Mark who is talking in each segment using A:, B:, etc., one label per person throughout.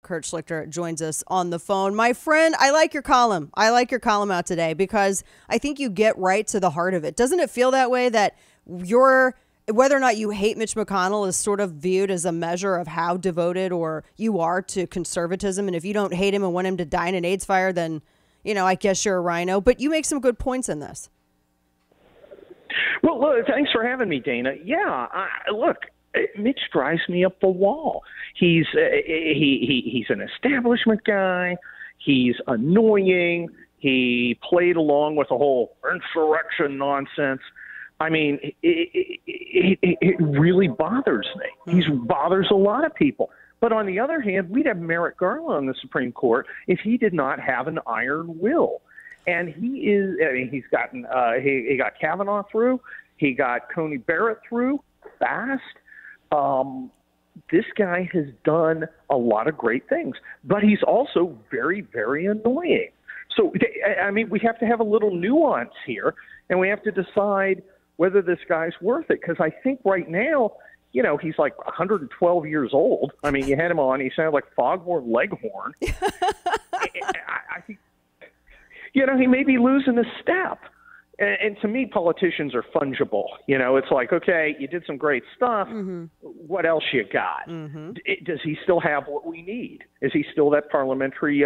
A: Kurt Schlichter joins us on the phone. My friend, I like your column. I like your column out today because I think you get right to the heart of it. Doesn't it feel that way, that whether or not you hate Mitch McConnell is sort of viewed as a measure of how devoted or you are to conservatism? And if you don't hate him and want him to die in an AIDS fire, then, I guess you're a rhino. But you make some good points in this.
B: Well, look, thanks for having me, Dana. Yeah, look, Mitch drives me up the wall. He's an establishment guy. He's annoying. He played along with the whole insurrection nonsense. I mean, it really bothers me. He bothers a lot of people. But on the other hand, we'd have Merrick Garland on the Supreme Court if he did not have an iron will. And he's gotten, he got Kavanaugh through. He got Coney Barrett through fast. This guy has done a lot of great things, but he's also very, very annoying. So, I mean, we have to have a little nuance here, and we have to decide whether this guy's worth it. Because I think right now, he's like 112 years old. I mean, you had him on, he sounded like Foghorn Leghorn. I think, he may be losing a step. And to me, politicians are fungible. It's like, okay, you did some great stuff. Mm-hmm. What else you got? Mm-hmm. Does he still have what we need? Is he still that parliamentary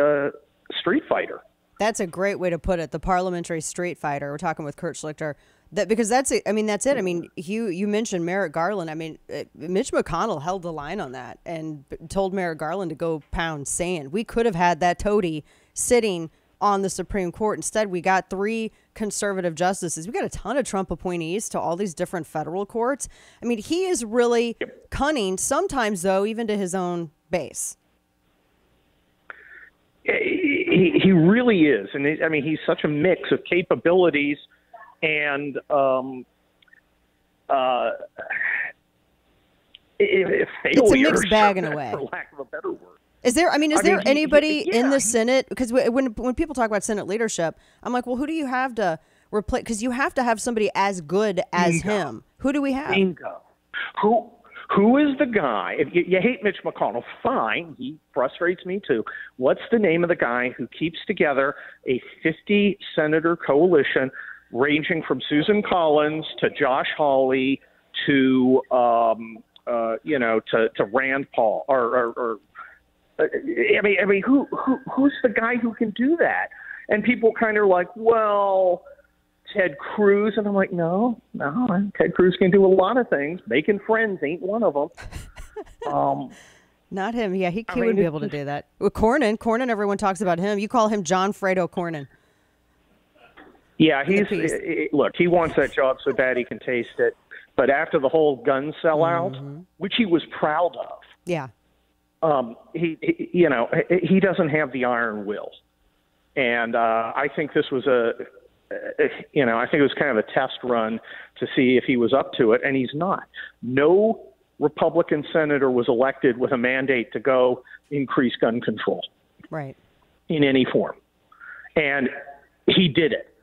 B: street fighter?
A: That's a great way to put it. The parliamentary street fighter. We're talking with Kurt Schlichter. Because that's it. I mean, that's it. I mean, you mentioned Merrick Garland. I mean, Mitch McConnell held the line on that and told Merrick Garland to go pound sand. We could have had that toady sitting on the Supreme Court. Instead, we got 3 conservative justices. We got a ton of Trump appointees to all these different federal courts. I mean, he is really cunning, sometimes, though, even to his own base.
B: He really is. And he's such a mix of capabilities and failure.
A: It's a mixed bag in a way,
B: for lack of a better word.
A: Is there anybody in the Senate? Because when people talk about Senate leadership, I'm like, well, who do you have to replace? Because you have to have somebody as good as him. Who do we have?
B: Bingo. Who is the guy? If you hate Mitch McConnell, fine. He frustrates me too. What's the name of the guy who keeps together a 50-senator coalition ranging from Susan Collins to Josh Hawley to to Rand Paul or who's the guy who can do that? And people kind of like, well, Ted Cruz. And I'm like, no, Ted Cruz can do a lot of things. Making friends ain't one of them.
A: Not him. Yeah, he wouldn't be able to do that. With Cornyn, everyone talks about him. You call him John Fredo Cornyn.
B: Yeah, look, he wants that job so bad he can taste it. But after the whole gun sellout, which he was proud of.
A: Yeah.
B: He doesn't have the iron will, and I think this was I think it was kind of a test run to see if he was up to it, and he's not. No Republican senator was elected with a mandate to go increase gun control,
A: right,
B: in any form, and he did it,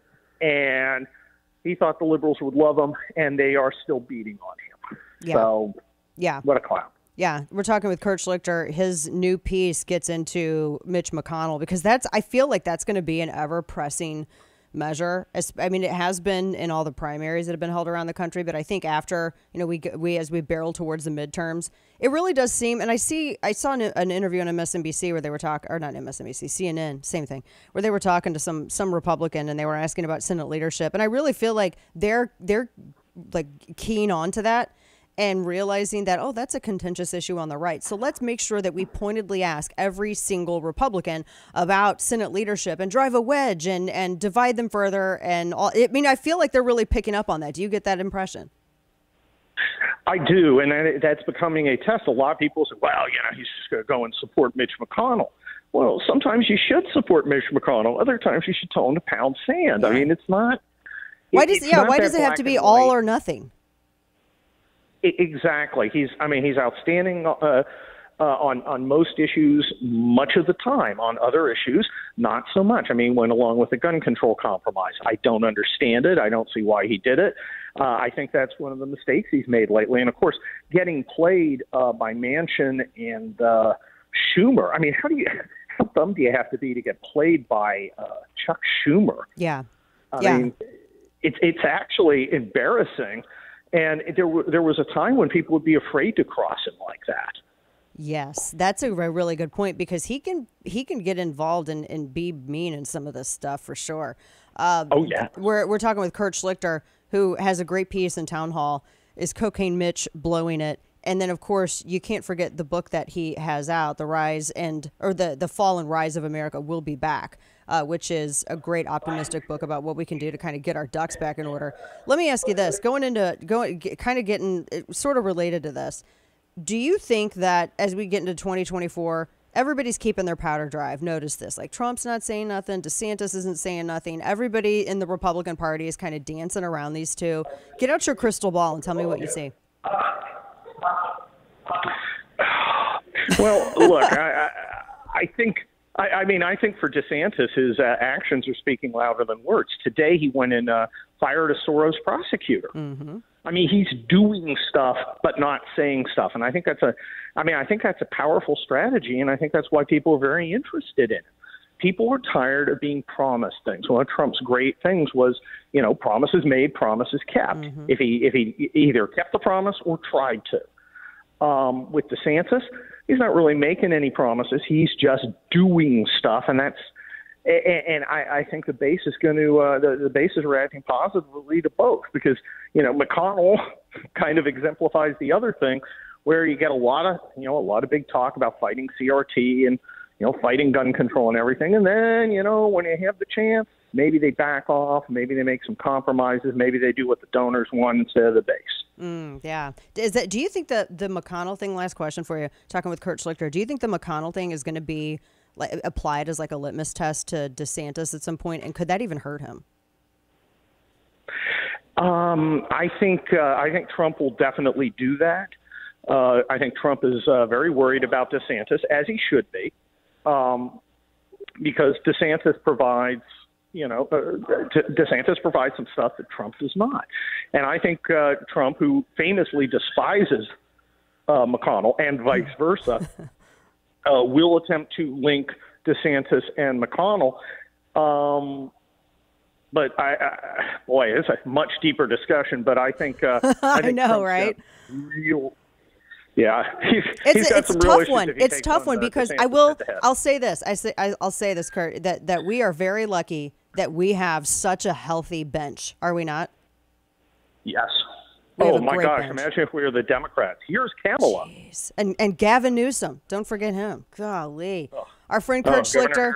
B: and he thought the liberals would love him, and they are still beating on him.
A: Yeah.
B: So,
A: yeah,
B: what a clown.
A: Yeah, we're talking with Kurt Schlichter. His new piece gets into Mitch McConnell because I feel like that's going to be an ever-pressing measure. I mean, it has been in all the primaries that have been held around the country, but I think after, we as we barrel towards the midterms, it really does seem, and I saw an interview on MSNBC where they were talking, or not MSNBC, CNN, same thing, where they were talking to some Republican and they were asking about Senate leadership. And I really feel like they're like keen on to that. And realizing that, that's a contentious issue on the right. So let's make sure that we pointedly ask every single Republican about Senate leadership and drive a wedge and divide them further. And all. I mean, I feel like they're really picking up on that. Do you get that impression?
B: I do. And that's becoming a test. A lot of people say, well, he's just going to go and support Mitch McConnell. Well, sometimes you should support Mitch McConnell. Other times you should tell him to pound sand. I mean, it's not.
A: Why does it have to be all or nothing?
B: Exactly. He's outstanding on most issues much of the time. On other issues, not so much. I mean, went along with the gun control compromise. I don't understand it. I don't see why he did it. I think that's one of the mistakes he's made lately. And, of course, getting played by Manchin and Schumer. I mean, how dumb do you have to be to get played by Chuck Schumer?
A: Yeah.
B: I mean, it's actually embarrassing. And there was a time when people would be afraid to cross him like that.
A: Yes, that's a really good point, because he can get involved and be mean in some of this stuff for sure.
B: Oh yeah,
A: we're talking with Kurt Schlichter, who has a great piece in Townhall, is Cocaine Mitch Blowing It. And then, of course, you can't forget the book that he has out, the Fall and Rise of America Will Be Back, which is a great optimistic book about what we can do to kind of get our ducks back in order. Let me ask you this, getting sort of related to this. Do you think that as we get into 2024, everybody's keeping their powder dry? I've noticed this. Like, Trump's not saying nothing. DeSantis isn't saying nothing. Everybody in the Republican Party is kind of dancing around these two. Get out your crystal ball and tell me what you see.
B: Well, look, I think for DeSantis, his actions are speaking louder than words. Today, he went and fired a Soros prosecutor. Mm-hmm. I mean, he's doing stuff but not saying stuff, and I think that's a powerful strategy, and I think that's why people are very interested in it. People are tired of being promised things. One of Trump's great things was, promises made, promises kept. Mm-hmm. If he either kept the promise or tried to. With DeSantis, he's not really making any promises. He's just doing stuff, and I think the base is going to the base is reacting positively to both, because McConnell kind of exemplifies the other thing, where you get a lot of big talk about fighting CRT and fighting gun control and everything, and then when you have the chance, maybe they back off, maybe they make some compromises, maybe they do what the donors want instead of the base.
A: Yeah. Do you think that the McConnell thing, last question for you, talking with Kurt Schlichter, do you think the McConnell thing is going to be applied as like a litmus test to DeSantis at some point, and could that even hurt him?
B: I think Trump will definitely do that. I think Trump is very worried about DeSantis, as he should be, because DeSantis provides DeSantis provides some stuff that Trump does not. And I think Trump, who famously despises McConnell and vice versa, will attempt to link DeSantis and McConnell. But it's a much deeper discussion. But I think
A: I know,
B: Trump's
A: right?
B: Yeah,
A: it's a tough one. It's a tough one because I'll say this, Kurt, that we are very lucky that we have such a healthy bench. Are we not?
B: Yes. Oh my gosh! Bench. Imagine if we were the Democrats. Here's Kamala.
A: Jeez. And Gavin Newsom. Don't forget him. Golly. Our friend Kurt Schlichter,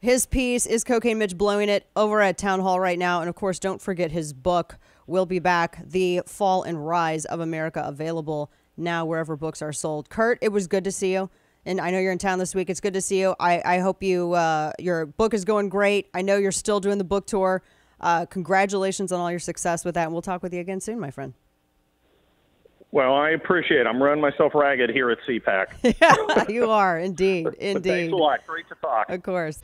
A: his piece is Cocaine Mitch Blowing It over at Townhall right now. And, of course, don't forget his book, Will Be Back, The Fall and Rise of America, available now wherever books are sold. Kurt, it was good to see you. And I know you're in town this week. It's good to see you. I hope your book is going great. I know you're still doing the book tour. Congratulations on all your success with that. And we'll talk with you again soon, my friend.
B: Well, I appreciate it. I'm running myself ragged here at CPAC.
A: Yeah, you are, indeed.
B: But thanks a lot. Great to talk.
A: Of course.